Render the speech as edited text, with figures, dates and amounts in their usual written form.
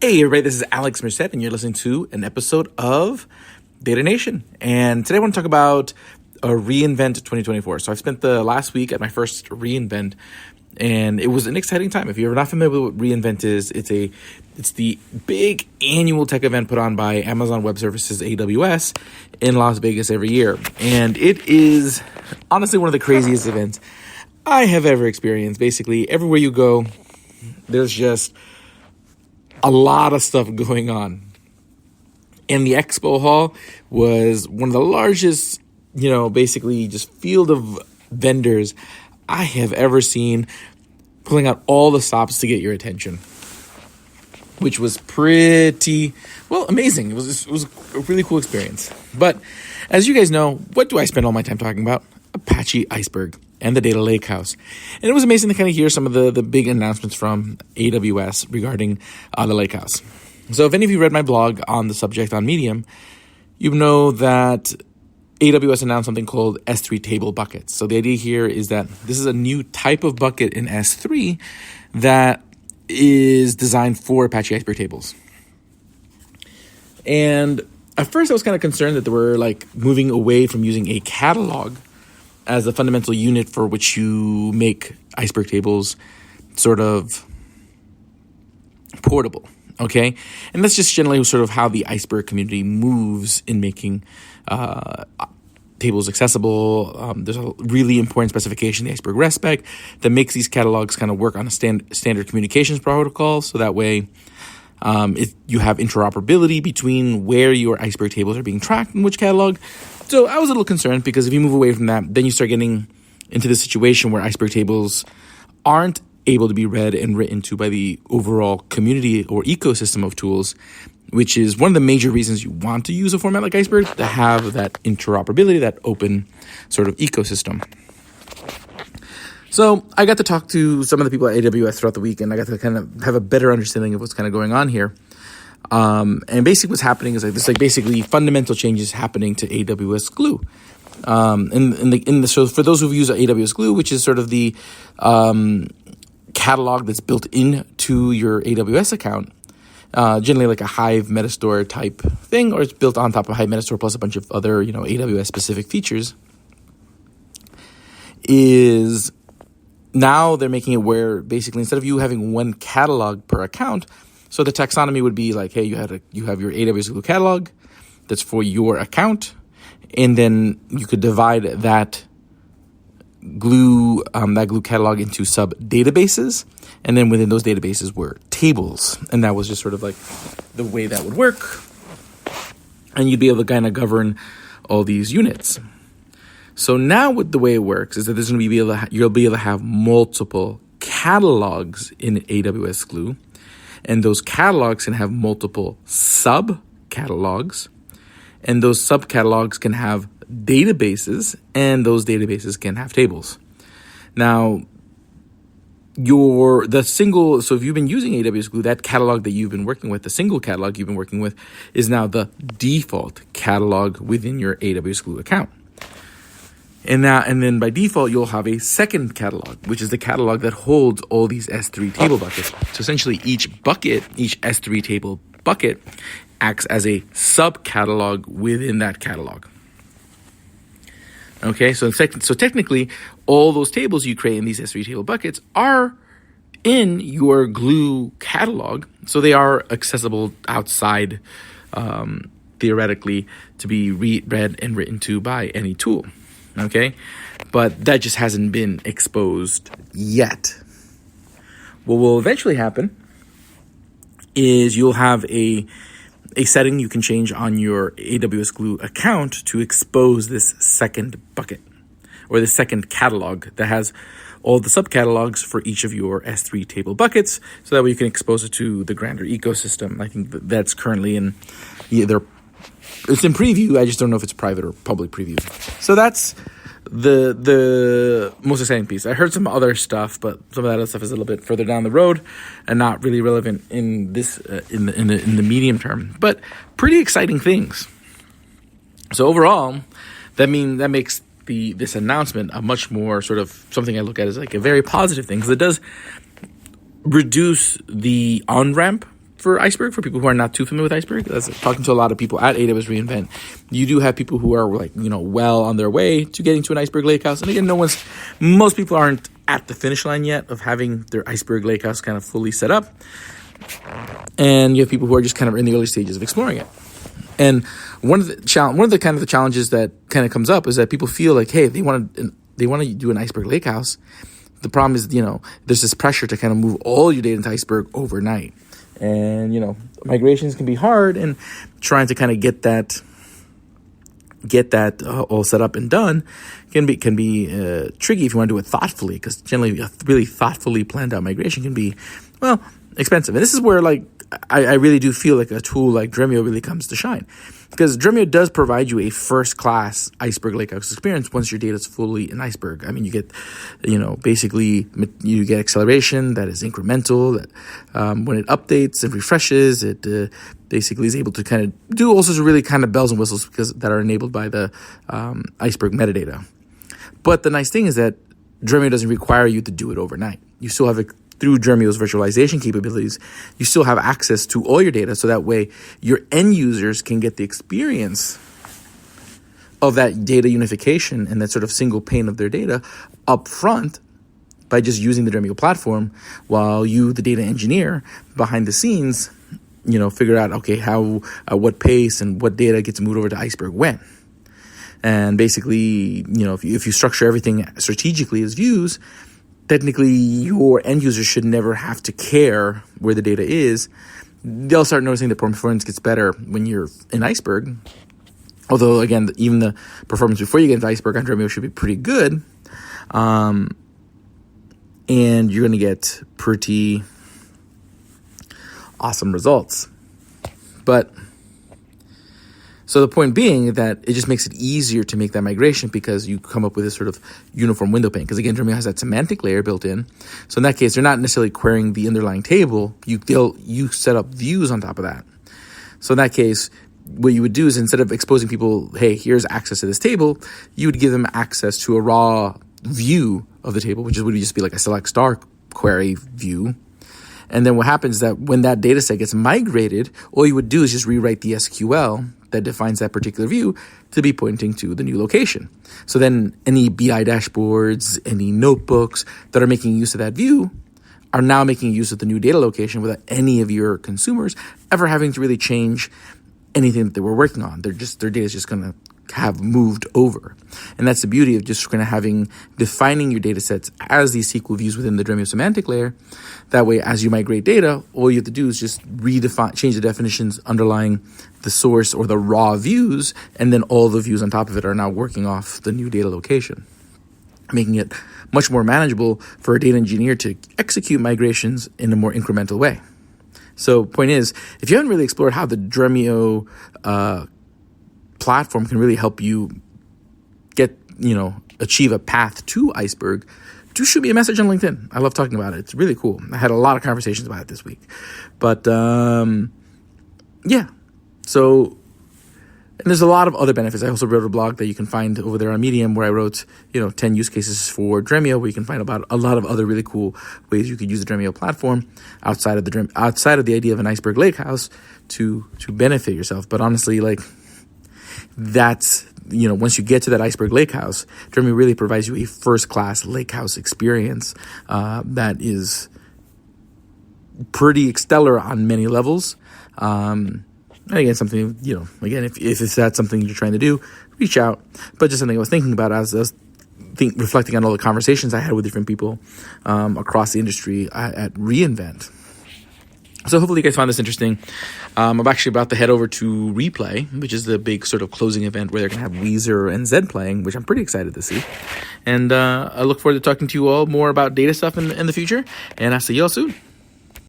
Hey everybody, this is Alex Merced, and you're listening to an episode of Data Nation. And today I want to talk about a Reinvent 2024. So I've spent the last week at my first Reinvent, and it was an exciting time. If you're not familiar with what Reinvent is, it's the big annual tech event put on by Amazon Web Services, AWS, in Las Vegas every year. And it is honestly one of the craziest events I have ever experienced. Basically, everywhere you go, there's just a lot of stuff going on. And the expo hall was one of the largest, basically just field of vendors I have ever seen, pulling out all the stops to get your attention, which was pretty, amazing. It was a really cool experience. But as you guys know, what do I spend all my time talking about? Apache Iceberg and the data lakehouse. And it was amazing to kind of hear some of the big announcements from AWS regarding the lakehouse. So if any of you read my blog on the subject on Medium, you know that AWS announced something called S3 table buckets. So the idea here is that this is a new type of bucket in S3 that is designed for Apache Iceberg tables. And at first I was kind of concerned that they were moving away from using a catalog as a fundamental unit for which you make Iceberg tables sort of portable, okay? And that's just generally sort of how the Iceberg community moves in making tables accessible. There's a really important specification, the Iceberg RESPEC, that makes these catalogs kind of work on a standard communications protocol, so that way you have interoperability between where your Iceberg tables are being tracked and which catalog. So I was a little concerned because if you move away from that, then you start getting into the situation where Iceberg tables aren't able to be read and written to by the overall community or ecosystem of tools, which is one of the major reasons you want to use a format like Iceberg, to have that interoperability, that open sort of ecosystem. So I got to talk to some of the people at AWS throughout the week, and I got to kind of have a better understanding of what's kind of going on here. And basically what's happening is there's basically fundamental changes happening to AWS Glue. So for those who use AWS Glue, which is sort of the catalog that's built into your AWS account, generally like a Hive Metastore type thing, or it's built on top of Hive Metastore plus a bunch of other, AWS specific features, is now they're making it where basically instead of you having one catalog per account, so the taxonomy would be like, hey, you have your AWS Glue catalog that's for your account, and then you could divide that Glue catalog into sub databases, and then within those databases were tables, and that was just sort of like the way that would work, and you'd be able to kind of govern all these units. So now what the way it works is that there's going to be you'll be able to have multiple catalogs in AWS Glue. And those catalogs can have multiple sub-catalogs. And those sub-catalogs can have databases. And those databases can have tables. Now, so if you've been using AWS Glue, that catalog that you've been working with, the single catalog you've been working with, is now the default catalog within your AWS Glue account. And then by default, you'll have a second catalog, which is the catalog that holds all these S3 table buckets. So essentially each S3 table bucket acts as a sub-catalog within that catalog. Okay, so technically, all those tables you create in these S3 table buckets are in your Glue catalog. So they are accessible outside, theoretically, to be read and written to by any tool. Okay, but that just hasn't been exposed yet. What will eventually happen is you'll have a setting you can change on your AWS Glue account to expose this second bucket or the second catalog that has all the subcatalogs for each of your S3 table buckets, so that way you can expose it to the grander ecosystem. I think that's currently it's in preview. I just don't know if it's private or public preview. So that's the most exciting piece. I heard some other stuff, but some of that other stuff is a little bit further down the road and not really relevant in this in the medium term. But pretty exciting things. So overall, that makes this announcement a much more sort of something I look at as like a very positive thing, because it does reduce the on-ramp for Iceberg, for people who are not too familiar with Iceberg. As talking to a lot of people at AWS Reinvent, you do have people who are like, well on their way to getting to an Iceberg Lakehouse. And again, most people aren't at the finish line yet of having their Iceberg Lakehouse kind of fully set up. And you have people who are just kind of in the early stages of exploring it. And one of the challenges that kind of comes up is that people feel like, hey, they want to do an Iceberg Lakehouse. The problem is, there's this pressure to kind of move all your data into Iceberg overnight. And, migrations can be hard, and trying to kind of get that all set up and done can be tricky if you want to do it thoughtfully, because generally a really thoughtfully planned out migration can be, expensive. And this is where I really do feel like a tool like Dremio really comes to shine, because Dremio does provide you a first-class Iceberg Lakehouse experience once your data is fully in Iceberg. I mean, you get, basically you get acceleration that is incremental. That when it updates and refreshes, it basically is able to kind of do all sorts of really kind of bells and whistles that are enabled by the Iceberg metadata. But the nice thing is that Dremio doesn't require you to do it overnight. You still have through Dremio's virtualization capabilities, you still have access to all your data, so that way your end users can get the experience of that data unification and that sort of single pane of their data up front by just using the Dremio platform, while you, the data engineer, behind the scenes, figure out, okay, how, what pace and what data gets moved over to Iceberg when. And basically, if you structure everything strategically as views, technically, your end users should never have to care where the data is. They'll start noticing that performance gets better when you're in Iceberg. Although, again, even the performance before you get into Iceberg on Dremio should be pretty good. And you're going to get pretty awesome results. So the point being that it just makes it easier to make that migration, because you come up with this sort of uniform window pane. Because again, Dremio has that semantic layer built in. So in that case, they're not necessarily querying the underlying table. You set up views on top of that. So in that case, what you would do is, instead of exposing people, hey, here's access to this table, you would give them access to a raw view of the table, which would just be like a select star query view. And then what happens is that when that data set gets migrated, all you would do is just rewrite the SQL that defines that particular view to be pointing to the new location. So then any BI dashboards, any notebooks that are making use of that view are now making use of the new data location without any of your consumers ever having to really change anything that they were working on. Their data is just going to have moved over. And that's the beauty of just kind of defining your data sets as these SQL views within the Dremio semantic layer. That way, as you migrate data, all you have to do is just change the definitions underlying the source or the raw views, and then all the views on top of it are now working off the new data location, making it much more manageable for a data engineer to execute migrations in a more incremental way. So point is, if you haven't really explored how the Dremio platform can really help you achieve a path to Iceberg, do shoot me a message on LinkedIn. I love talking about it. It's really cool. I had a lot of conversations about it this week. But yeah. So, and there's a lot of other benefits. I also wrote a blog that you can find over there on Medium, where I wrote 10 use cases for Dremio, where you can find about a lot of other really cool ways you could use the Dremio platform outside of the idea of an Iceberg Lakehouse to benefit yourself. But honestly, that's, once you get to that Iceberg Lakehouse, Dremio really provides you a first-class Lakehouse experience that is pretty stellar on many levels. And again, something, if that's something you're trying to do, reach out. But just something I was thinking about as I was reflecting on all the conversations I had with different people across the industry at Reinvent. So hopefully you guys found this interesting. I'm actually about to head over to Replay, which is the big sort of closing event where they're going to have Weezer and Zed playing, which I'm pretty excited to see. And I look forward to talking to you all more about data stuff in the future. And I'll see you all soon.